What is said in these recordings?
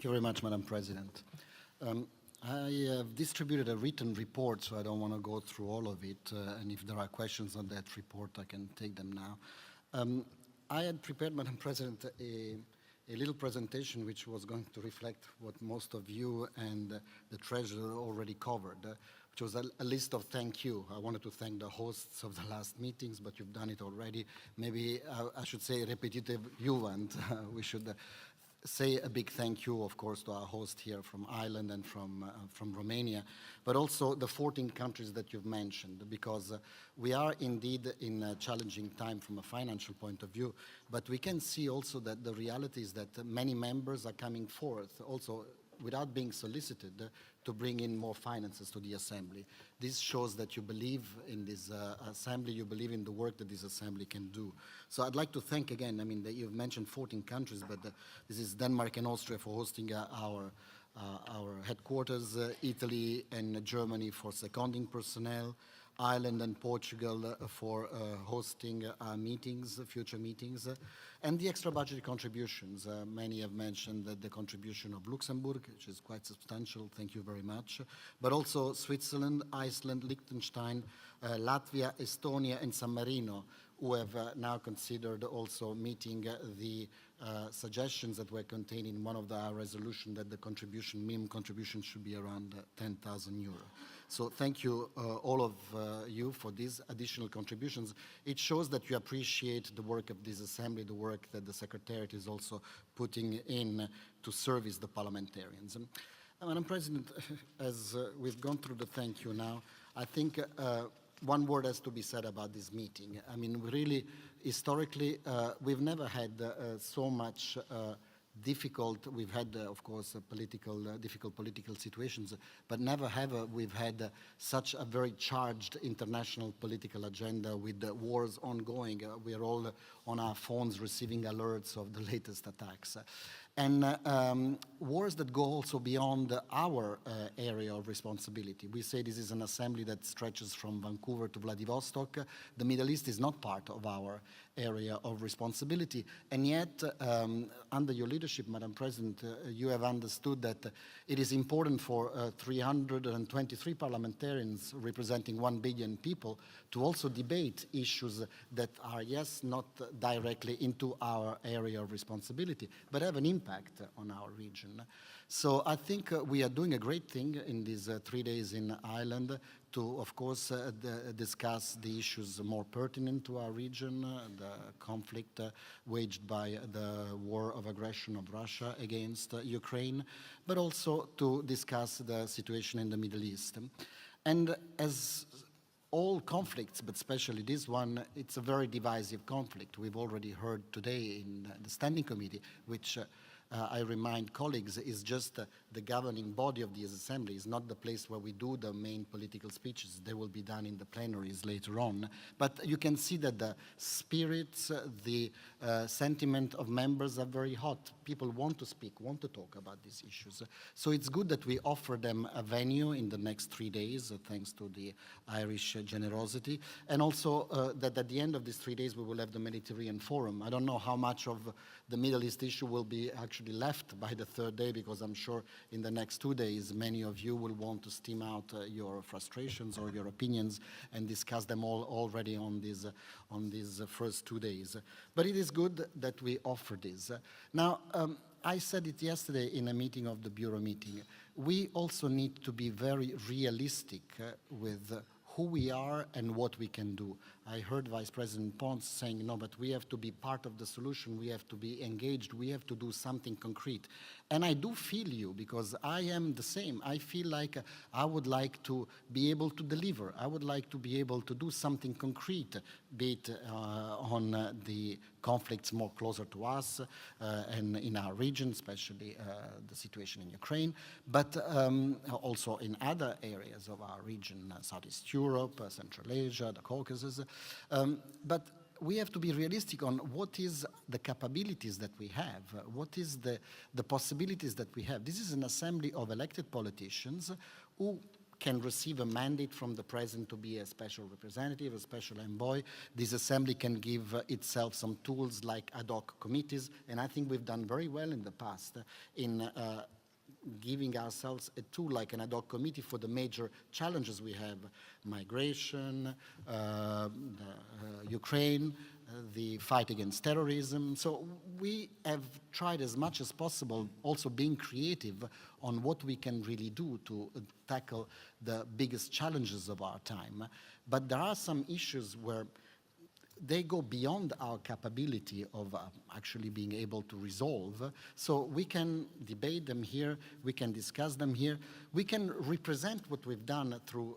Thank you very much, Madam President. I have distributed a written report, so I don't want to go through all of it. And if there are questions on that report, I can take them now. I had prepared, Madam President, a little presentation which was going to reflect what most of you and the Treasurer already covered, which was a list of thank you. I wanted to thank the hosts of the last meetings, but you've done it already. Maybe I should say repetitive juvent. We should say a big thank you, of course, to our host here from Ireland and from Romania, but also the 14 countries that you've mentioned, because we are indeed in a challenging time from a financial point of view, but we can see also that the reality is that many members are coming forth, also without being solicited, to bring in more finances to the Assembly. This shows that you believe in this Assembly, you believe in the work that this Assembly can do. So I'd like to thank again, I mean, you've mentioned 14 countries, but this is Denmark and Austria for hosting our headquarters, Italy and Germany for seconding personnel, Ireland and Portugal for hosting meetings, future meetings, and the extra budget contributions. Many have mentioned that the contribution of Luxembourg, which is quite substantial, thank you very much, but also Switzerland, Iceland, Liechtenstein, Latvia, Estonia, and San Marino, who have now considered also meeting the suggestions that were contained in one of our resolutions that the contribution, minimum contribution should be around 10,000 euro. So thank you, all of you, for these additional contributions. It shows that you appreciate the work of this Assembly, the work that the Secretariat is also putting in to service the parliamentarians. Madam President, as we've gone through the thank you now, I think one word has to be said about this meeting. I mean, really, historically, we've never had so much we've had, of course, difficult political situations, but never have we've had such a very charged international political agenda with the wars ongoing. We are all on our phones receiving alerts of the latest attacks. And wars that go also beyond our area of responsibility. We say this is an assembly that stretches from Vancouver to Vladivostok. The Middle East is not part of our area of responsibility. And yet, under your leadership, Madam President, you have understood that it is important for 323 parliamentarians representing 1 billion people to also debate issues that are, yes, not directly into our area of responsibility, but have an impact on our region. So I think we are doing a great thing in these 3 days in Ireland to, of course, discuss the issues more pertinent to our region, the conflict waged by the war of aggression of Russia against Ukraine, but also to discuss the situation in the Middle East. And as all conflicts, but especially this one, it's a very divisive conflict. We've already heard today in the Standing Committee, which I remind colleagues, is just the governing body of the Assembly. It's not the place where we do the main political speeches. They will be done in the plenaries later on. But you can see that the spirits, the sentiment of members are very hot. People want to speak, want to talk about these issues. So it's good that we offer them a venue in the next 3 days, thanks to the Irish generosity. And also that at the end of these 3 days, we will have the Mediterranean Forum. I don't know how much of the Middle East issue will be actually left by the 3rd day, because I'm sure in the next 2 days, many of you will want to steam out your frustrations or your opinions and discuss them all already on these first 2 days. But it is good that we offer this. Now, I said it yesterday in a meeting of the Bureau meeting. We also need to be very realistic with who we are and what we can do. I heard Vice President Pons saying, no, but we have to be part of the solution, we have to be engaged, we have to do something concrete. And I do feel you, because I am the same. I feel like I would like to be able to deliver. I would like to be able to do something concrete, be it on the conflicts more closer to us and in our region, especially the situation in Ukraine, but also in other areas of our region, Southeast Europe, Central Asia, the Caucasus. But we have to be realistic on what is the capabilities that we have, what is the possibilities that we have. This is an assembly of elected politicians who can receive a mandate from the president to be a special representative, a special envoy. This assembly can give itself some tools like ad hoc committees, and I think we've done very well in the past in giving ourselves a tool like an ad hoc committee for the major challenges we have: migration, Ukraine, the fight against terrorism. So we have tried as much as possible also being creative on what we can really do to tackle the biggest challenges of our time. But there are some issues where they go beyond our capability of actually being able to resolve. So we can debate them here, we can discuss them here, we can represent what we've done through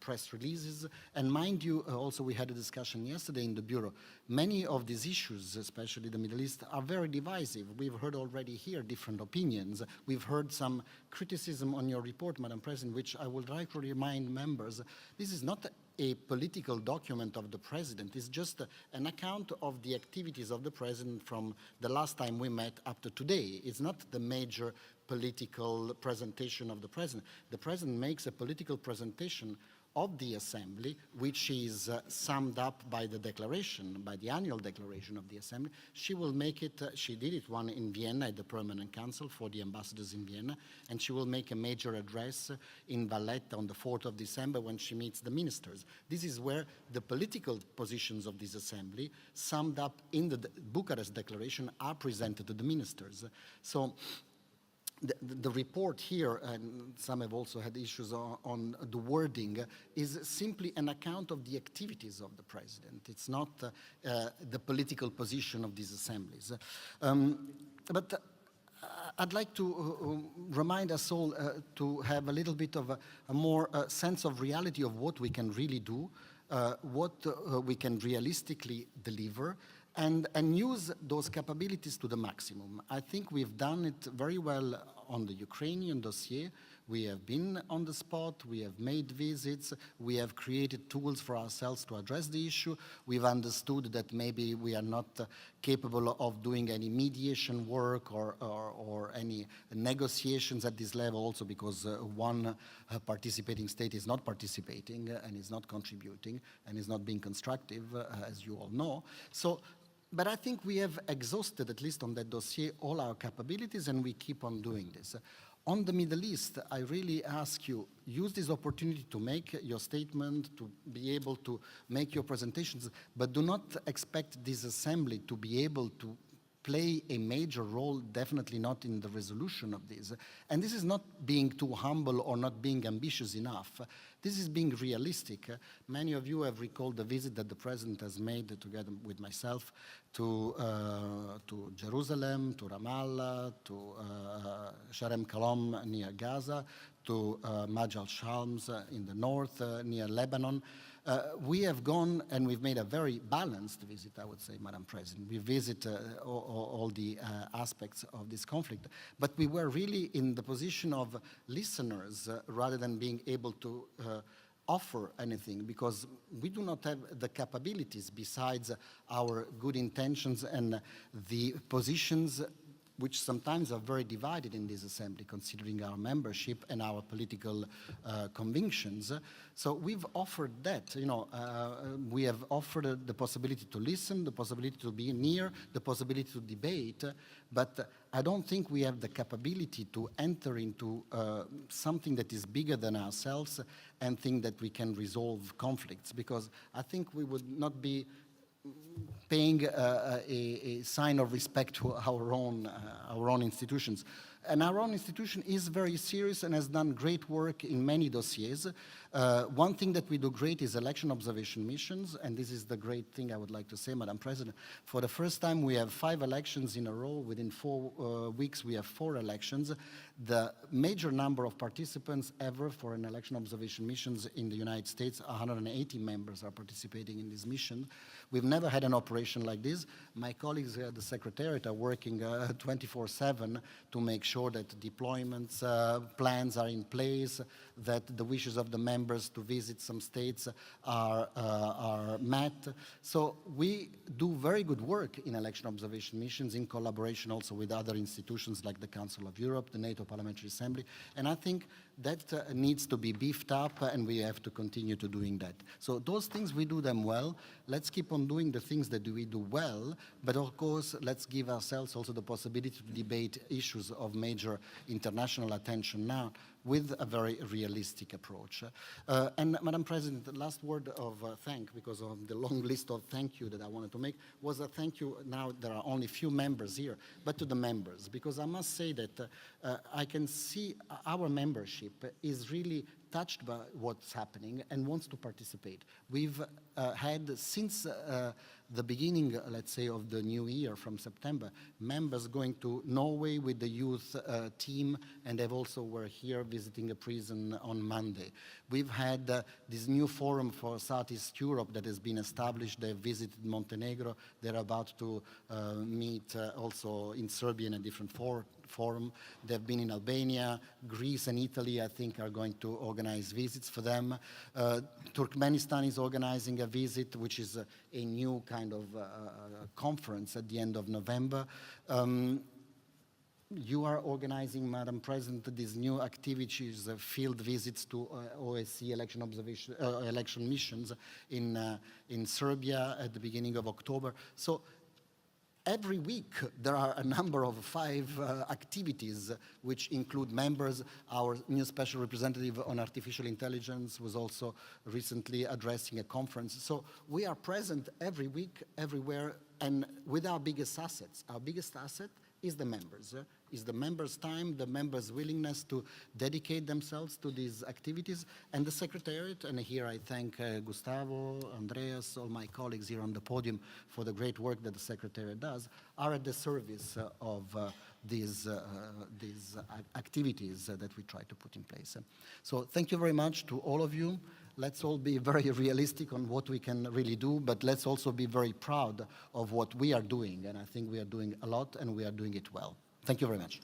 press releases. And mind you, also we had a discussion yesterday in the Bureau. Many of these issues, especially the Middle East, are very divisive. We've heard already here different opinions. We've heard some criticism on your report, Madam President, which I would like to remind members, this is not a political document of the president. It's just an account of the activities of the president from the last time we met up to today. It's not the major political presentation of the president. The president makes a political presentation of the Assembly, which is summed up by the declaration, by the annual declaration of the Assembly. She will make it, she did it one in Vienna at the Permanent Council for the ambassadors in Vienna, and she will make a major address in Valletta on the 4th of December when she meets the ministers. This is where the political positions of this Assembly, summed up in the Bucharest Declaration, are presented to the ministers. So the report here, and some have also had issues on the wording, is simply an account of the activities of the president. It's not the political position of these assemblies. But I'd like to remind us all to have a little bit of a more sense of reality of what we can really do, what we can realistically deliver, and use those capabilities to the maximum. I think we've done it very well on the Ukrainian dossier. We have been on the spot, we have made visits, we have created tools for ourselves to address the issue. We've understood that maybe we are not capable of doing any mediation work or any negotiations at this level, also because one participating state is not participating and is not contributing and is not being constructive, as you all know. But I think we have exhausted, at least on that dossier, all our capabilities, and we keep on doing this. On the Middle East, I really ask you, use this opportunity to make your statement, to be able to make your presentations, but do not expect this assembly to be able to play a major role, definitely not in the resolution of this. And this is not being too humble or not being ambitious enough. This is being realistic. Many of you have recalled the visit that the president has made together with myself to Jerusalem, to Ramallah, to Sharem Kalom near Gaza, to Majd al-Shams in the north near Lebanon. We have gone and we've made a very balanced visit, I would say, Madam President. We visit all the aspects of this conflict, but we were really in the position of listeners rather than being able to offer anything, because we do not have the capabilities besides our good intentions and the positions which sometimes are very divided in this assembly, considering our membership and our political convictions. So we've offered that, we have offered the possibility to listen, the possibility to be near, the possibility to debate, but I don't think we have the capability to enter into something that is bigger than ourselves and think that we can resolve conflicts, because I think we would not be paying a sign of respect to our own institutions. And our own institution is very serious and has done great work in many dossiers. One thing that we do great is election observation missions, and this is the great thing I would like to say, Madam President. For the first time, we have 5 elections in a row. Within 4 weeks, we have 4 elections. The major number of participants ever for an election observation missions in the United States, 180 members are participating in this mission. We've never had an operation like this. My colleagues at the Secretariat are working 24/7 to make sure that deployments plans are in place, that the wishes of the members to visit some states are met. So we do very good work in election observation missions in collaboration also with other institutions like the Council of Europe, the NATO Parliamentary Assembly, and I think that needs to be beefed up, and we have to continue to doing that. So those things, we do them well. Let's keep on doing the things that we do well, but of course, let's give ourselves also the possibility to debate issues of major international attention now with a very realistic approach. And Madam President, the last word of thank, because of the long list of thank you that I wanted to make, was a thank you. Now there are only few members here, but to the members, because I must say that I can see our membership is really touched by what's happening and wants to participate. We've had, since the beginning, let's say, of the new year from September, members going to Norway with the youth team, and they've also were here visiting a prison on Monday. We've had this new forum for Southeast Europe that has been established. They've visited Montenegro. They're about to meet also in Serbia in a different forum. They've been in Albania. Greece and Italy, I think, are going to organize visits for them. Turkmenistan is organizing a visit, which is a new kind of conference at the end of November. You are organizing, Madam President, these new activities, field visits to OSCE election observation, election missions in Serbia at the beginning of October. So every week there are a number of 5 activities which include members. Our new special representative on artificial intelligence was also recently addressing a conference. So we are present every week, everywhere, and with our biggest assets. Our biggest asset is the members, is the members' time, the members' willingness to dedicate themselves to these activities, and the Secretariat, and here I thank Gustavo, Andreas, all my colleagues here on the podium for the great work that the Secretariat does, are at the service of these activities that we try to put in place. So thank you very much to all of you. Let's all be very realistic on what we can really do, but let's also be very proud of what we are doing, and I think we are doing a lot and we are doing it well. Thank you very much.